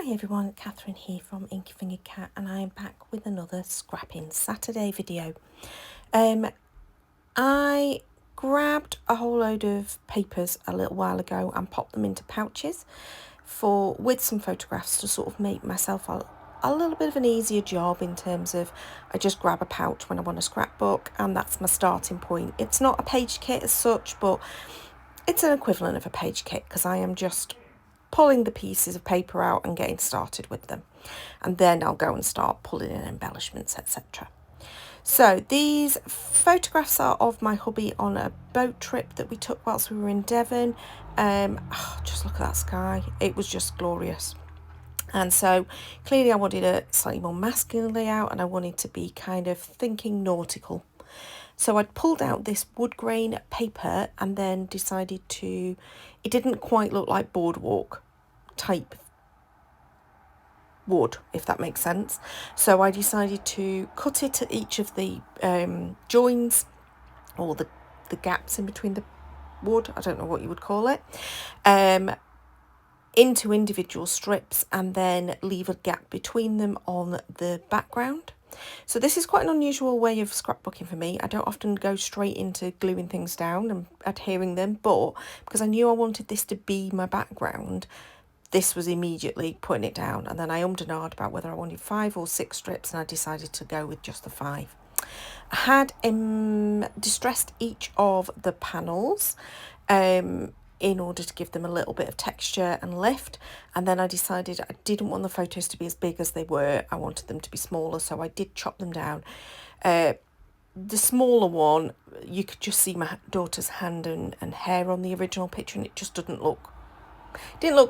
Hi everyone, Catherine here from Inky Fingered Cat, and I am back with another Scrappin Saturday video. I grabbed a whole load of papers a little while ago and popped them into pouches with some photographs to sort of make myself a little bit of an easier job in terms of I just grab a pouch when I want a scrapbook, and that's my starting point. It's not a page kit as such, but it's an equivalent of a page kit because I am just pulling the pieces of paper out and getting started with them, and then I'll go and start pulling in embellishments, etc. So these photographs are of my hubby on a boat trip that we took whilst we were in Devon. Just look at that sky, it was just glorious. And so clearly I wanted a slightly more masculine layout, and I wanted to be kind of thinking nautical. So I'd pulled out this wood grain paper and then decided it didn't quite look like boardwalk type wood, if that makes sense. So I decided to cut it at each of the joins, or the gaps in between the wood, I don't know what you would call it, into individual strips, and then leave a gap between them on the background. So this is quite an unusual way of scrapbooking for me. I don't often go straight into gluing things down and adhering them, but because I knew I wanted this to be my background, this was immediately putting it down. And then I ummed and ahed about whether I wanted 5 or 6 strips, and I decided to go with just the 5. I had distressed each of the panels in order to give them a little bit of texture and lift, and then I decided I didn't want the photos to be as big as they were. I wanted them to be smaller, so I did chop them down. The smaller one, you could just see my daughter's hand and hair on the original picture, and it just didn't look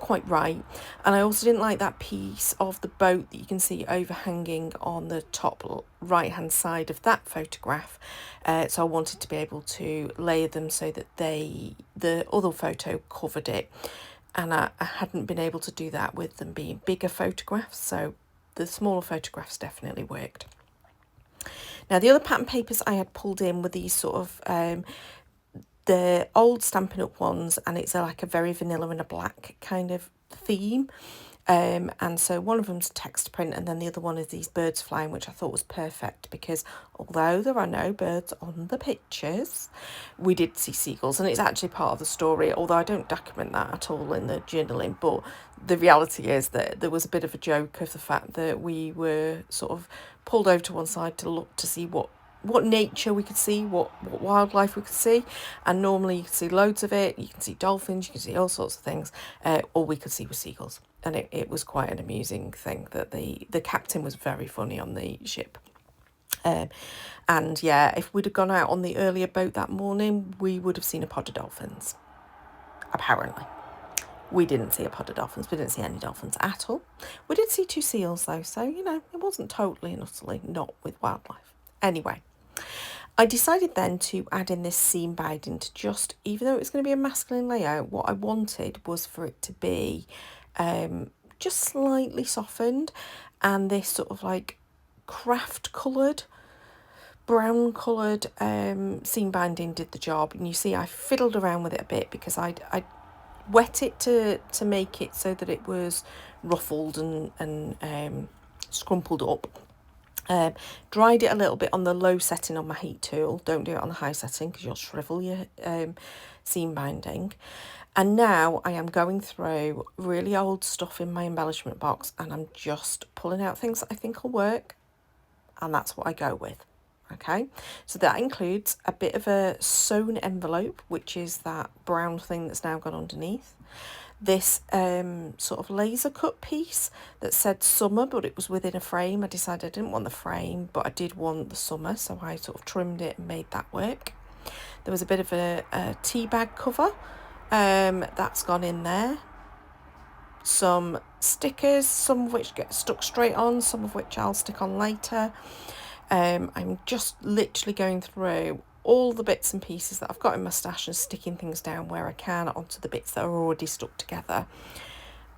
quite right. And I also didn't like that piece of the boat that you can see overhanging on the top right hand side of that photograph, so I wanted to be able to layer them so that the other photo covered it, and I hadn't been able to do that with them being bigger photographs, so the smaller photographs definitely worked. Now the other pattern papers I had pulled in were these sort of the old Stampin' Up ones, and it's like a very vanilla and a black kind of theme. And so one of them's text print, and then the other one is these birds flying, which I thought was perfect because although there are no birds on the pictures, we did see seagulls, and it's actually part of the story, although I don't document that at all in the journaling. But the reality is that there was a bit of a joke of the fact that we were sort of pulled over to one side to look to see what nature we could see, what wildlife we could see, and normally you can see loads of it. You can see dolphins, you can see all sorts of things. All we could see was seagulls, and it was quite an amusing thing that the captain was very funny on the ship. And yeah, if we'd have gone out on the earlier boat that morning, we would have seen a pod of dolphins. Apparently we didn't see a pod of dolphins. We didn't see any dolphins at all. We did see 2 seals though, so you know, it wasn't totally and utterly not with wildlife. Anyway, I decided then to add in this seam binding to just, even though it was going to be a masculine layout, what I wanted was for it to be just slightly softened, and this sort of like craft coloured, brown coloured seam binding did the job. And you see I fiddled around with it a bit because I wet it to make it so that it was ruffled and scrumpled up. Dried it a little bit on the low setting on my heat tool. Don't do it on the high setting because you'll shrivel your seam binding. And now I am going through really old stuff in my embellishment box, and I'm just pulling out things that I think will work, and that's what I go with. Okay, so that includes a bit of a sewn envelope, which is that brown thing that's now gone underneath. This sort of laser cut piece that said summer, but it was within a frame. I decided I didn't want the frame, but I did want the summer, so I sort of trimmed it and made that work. There was a bit of a tea bag cover that's gone in there. Some stickers, some of which get stuck straight on, some of which I'll stick on later. I'm just literally going through all the bits and pieces that I've got in my stash and sticking things down where I can onto the bits that are already stuck together,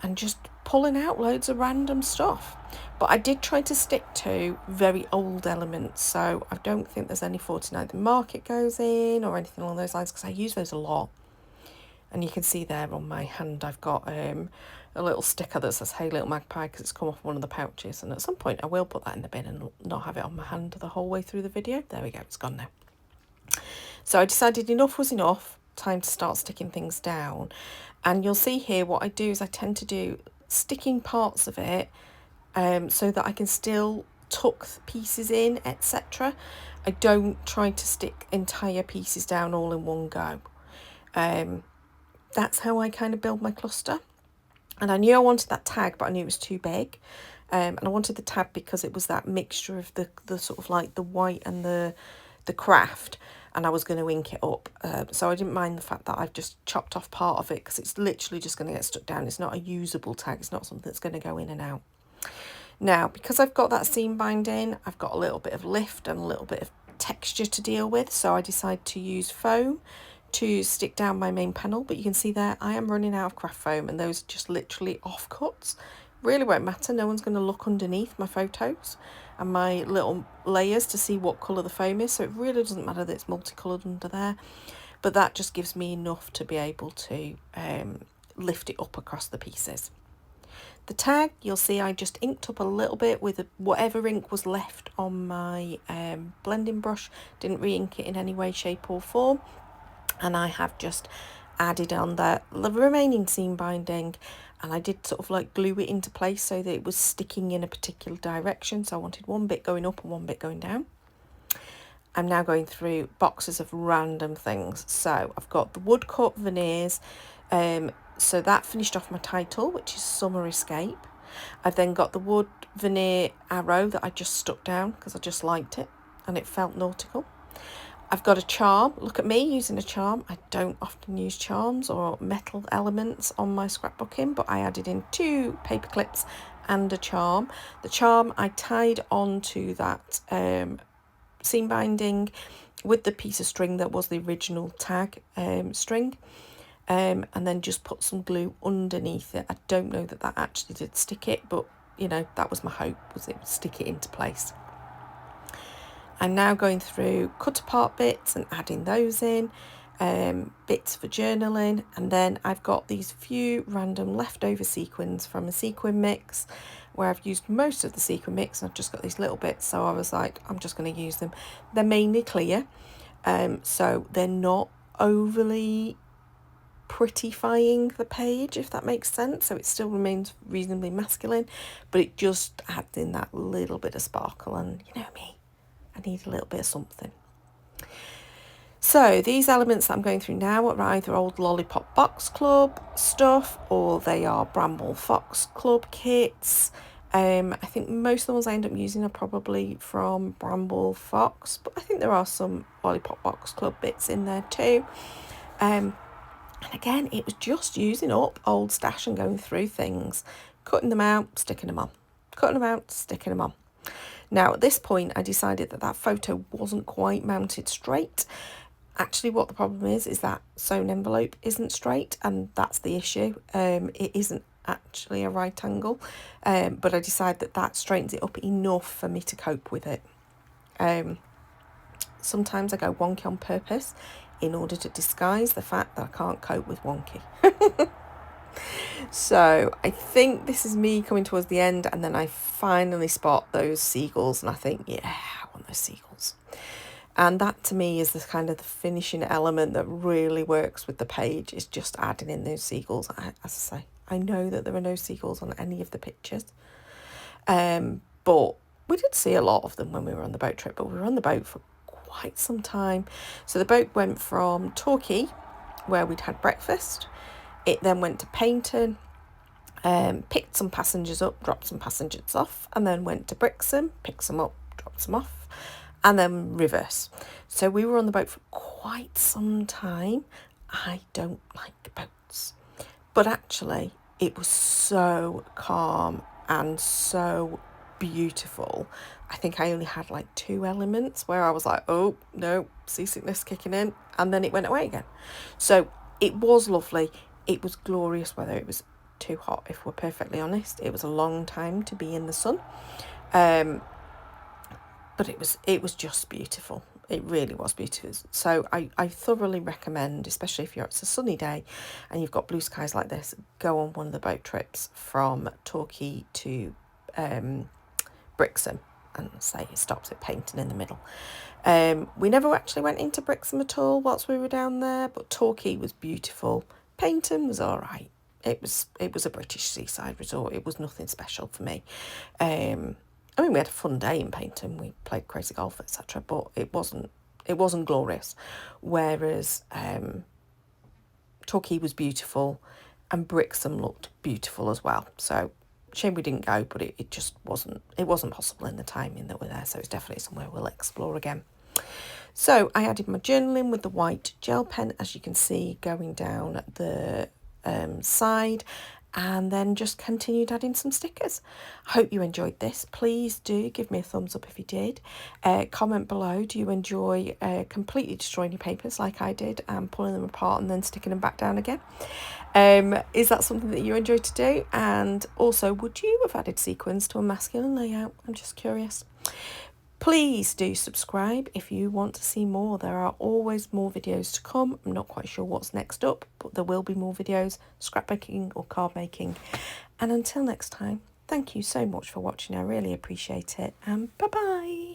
and just pulling out loads of random stuff. But I did try to stick to very old elements, so I don't think there's any 49th Market goes in or anything along those lines, because I use those a lot. And you can see there on my hand I've got a little sticker that says "Hey Little Magpie" because it's come off one of the pouches, and at some point I will put that in the bin and not have it on my hand the whole way through the video. There we go, it's gone now. So I decided enough was enough, time to start sticking things down. And you'll see here what I do is I tend to do sticking parts of it so that I can still tuck pieces in, etc. I don't try to stick entire pieces down all in one go. That's how I kind of build my cluster. And I knew I wanted that tag, but I knew it was too big. And I wanted the tab because it was that mixture of the sort of like the white and the craft, and I was going to ink it up. So I didn't mind the fact that I've just chopped off part of it because it's literally just going to get stuck down. It's not a usable tag. It's not something that's going to go in and out. Now, because I've got that seam binding, I've got a little bit of lift and a little bit of texture to deal with. So I decided to use foam to stick down my main panel. But you can see there, I am running out of craft foam, and those are just literally offcuts. Really won't matter. No one's going to look underneath my photos and my little layers to see what colour the foam is. So it really doesn't matter that it's multicoloured under there. But that just gives me enough to be able to lift it up across the pieces. The tag, you'll see I just inked up a little bit with whatever ink was left on my blending brush. Didn't re-ink it in any way, shape or form. And I have just added on the remaining seam binding, and I did sort of like glue it into place so that it was sticking in a particular direction. So I wanted one bit going up and one bit going down. I'm now going through boxes of random things. So I've got the woodcut veneers. So that finished off my title, which is Summer Escape. I've then got the wood veneer arrow that I just stuck down because I just liked it and it felt nautical. I've got a charm. Look at me using a charm. I don't often use charms or metal elements on my scrapbooking, but I added in 2 paper clips and a charm. The charm I tied onto that seam binding with the piece of string that was the original tag string, and then just put some glue underneath it. I don't know that that actually did stick it, but you know, that was my hope, was it would stick it into place. I'm now going through cut apart bits and adding those in, bits for journaling, and then I've got these few random leftover sequins from a sequin mix where I've used most of the sequin mix and I've just got these little bits, so I was like, I'm just going to use them. They're mainly clear, so they're not overly prettifying the page, if that makes sense, so it still remains reasonably masculine, but it just adds in that little bit of sparkle, and you know me, I need a little bit of something. So these elements that I'm going through now are either old Lollipop Box Club stuff or they are Bramble Fox Club kits. I think most of the ones I end up using are probably from Bramble Fox, but I think there are some Lollipop Box Club bits in there too. And again, it was just using up old stash and going through things, cutting them out, sticking them on, cutting them out, sticking them on. Now, at this point, I decided that that photo wasn't quite mounted straight. Actually, what the problem is that sewn envelope isn't straight, and that's the issue. It isn't actually a right angle, but I decided that that straightens it up enough for me to cope with it. Sometimes I go wonky on purpose in order to disguise the fact that I can't cope with wonky. So I think this is me coming towards the end, and then I finally spot those seagulls and I think, yeah, I want those seagulls. And that to me is the kind of the finishing element that really works with the page, is just adding in those seagulls. As I say, I know that there are no seagulls on any of the pictures, but we did see a lot of them when we were on the boat trip, but we were on the boat for quite some time. So the boat went from Torquay, where we'd had breakfast. It then went to Paynton, picked some passengers up, dropped some passengers off, and then went to Brixham, picked some up, dropped some off, and then reverse. So we were on the boat for quite some time. I don't like boats, but actually it was so calm and so beautiful. I think I only had like 2 elements where I was like, oh no, seasickness kicking in, and then it went away again. So it was lovely. It was glorious weather. It was too hot, if we're perfectly honest. It was a long time to be in the sun, but it was just beautiful. It really was beautiful. So I thoroughly recommend, especially if it's a sunny day and you've got blue skies like this, go on one of the boat trips from Torquay to Brixham, and say it stops at Paynton in the middle. We never actually went into Brixham at all whilst we were down there, but Torquay was beautiful. Paynton was all right. It was a British seaside resort. It was nothing special for me. I mean, we had a fun day in Paynton. We played crazy golf, etc. But it wasn't glorious. Whereas Torquay was beautiful, and Brixham looked beautiful as well. So shame we didn't go, but it just wasn't possible in the timing that we're there. So it's definitely somewhere we'll explore again. So I added my journaling with the white gel pen, as you can see, going down the side, and then just continued adding some stickers. I hope you enjoyed this. Please do give me a thumbs up if you did. Comment below, do you enjoy completely destroying your papers like I did and pulling them apart and then sticking them back down again? Is that something that you enjoy to do? And also, would you have added sequins to a masculine layout? I'm just curious. Please do subscribe if you want to see more. There are always more videos to come. I'm not quite sure what's next up, but there will be more videos, scrapbooking or card making. And until next time, thank you so much for watching. I really appreciate it. And bye-bye.